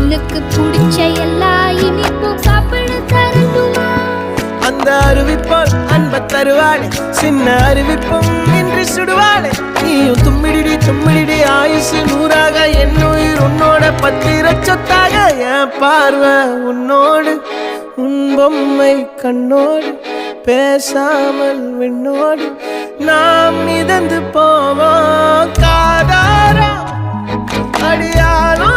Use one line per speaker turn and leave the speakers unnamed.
உனக்கு பிடிச்ச எல்லா இனிப்பு சாப்பிட தரணுமா?
அந்த அறிவிப்பால் அன்ப தருவாளே, சின்ன அறிவிப்பும் இன்று சுடுவாளே. நீயும் தும்மிடி தும்மிடி ஆயுசு நூறாக, என் உயிர் உன்னோட பத்திர சொத்தாக. என் பார்வை உன்னோடு, உன் பொம்மை கண்ணோடு, பேசாமல் விண்ணோடு நாம் மிதந்து போவோம். காதாரா அடியாலும்